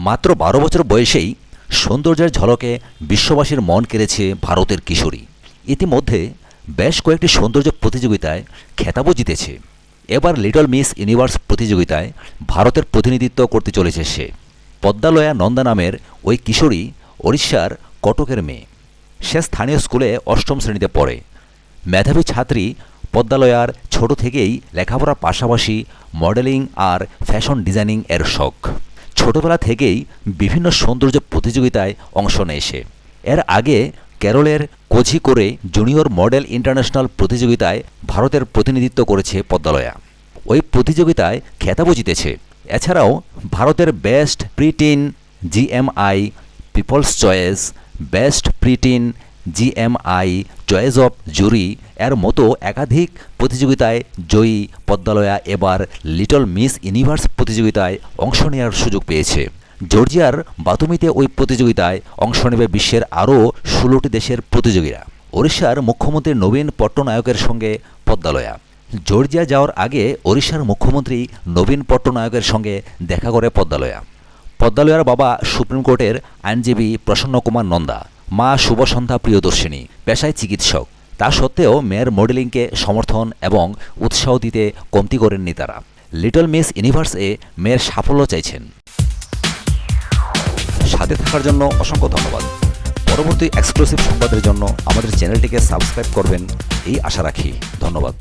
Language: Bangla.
মাত্র ১২ বছর বয়সেই সৌন্দর্যের ঝলকে বিশ্ববাসীর মন কেড়েছে ভারতের কিশোরী। ইতিমধ্যে বেশ কয়েকটি সৌন্দর্য প্রতিযোগিতায় খেতাবও জিতেছে। এবার লিটল মিস ইউনিভার্স প্রতিযোগিতায় ভারতের প্রতিনিধিত্ব করতে চলেছে সে। পদ্মালয়া নন্দা নামের ওই কিশোরী ওড়িশার কটকের মেয়ে। সে স্থানীয় স্কুলে অষ্টম শ্রেণীতে পড়ে। মেধাবী ছাত্রী পদ্মালয়ার ছোট থেকেই লেখাপড়ার পাশাপাশি মডেলিং আর ফ্যাশন ডিজাইনিং এর শখ। ছোটবেলা থেকেই বিভিন্ন সৌন্দর্য প্রতিযোগিতায় অংশ নেয় সে। এর আগে কেরলের কোঝিকোড়ে জুনিয়র মডেল ইন্টারন্যাশনাল প্রতিযোগিতায় ভারতের প্রতিনিধিত্ব করেছে পদ্মালয়া। ওই প্রতিযোগিতায় খেতাবও জিতেছে। এছাড়াও ভারতের best preteen GMI people's choice, best preteen GMI choice of jury এর মতো একাধিক প্রতিযোগিতায় জয়ী পদ্মালয়া এবার লিটল মিস ইউনিভার্স প্রতিযোগিতায় অংশ নেওয়ার সুযোগ পেয়েছে। জর্জিয়ার বাতুমিতে ওই প্রতিযোগিতায় অংশ নেবে বিশ্বের আরও 16টি দেশের প্রতিযোগীরা। ওড়িশার মুখ্যমন্ত্রী নবীন পট্টনায়কের সঙ্গে পদ্মালয়া। জর্জিয়া যাওয়ার আগে ওড়িশার মুখ্যমন্ত্রী নবীন পট্টনায়কের সঙ্গে দেখা করে পদ্মালয়া। পদ্মালয়ার বাবা সুপ্রিম কোর্টের আইনজীবী প্রসন্ন কুমার নন্দা, মা শুভসন্ধ্যা প্রিয়দর্শিনী, পেশায় চিকিৎসক। তা সত্ত্বেও মেয়ের মডেলিংকে সমর্থন এবং উৎসাহ দিতে কমতি করেননি তারা। লিটল মিস ইউনিভার্সে মেয়ের সাফল্য চাইছেন। সাথে থাকার জন্য অসংখ্য ধন্যবাদ। পরবর্তী এক্সক্লুসিভ সংবাদের জন্য আমাদের চ্যানেলটিকে সাবস্ক্রাইব করবেন এই আশা রাখি। ধন্যবাদ।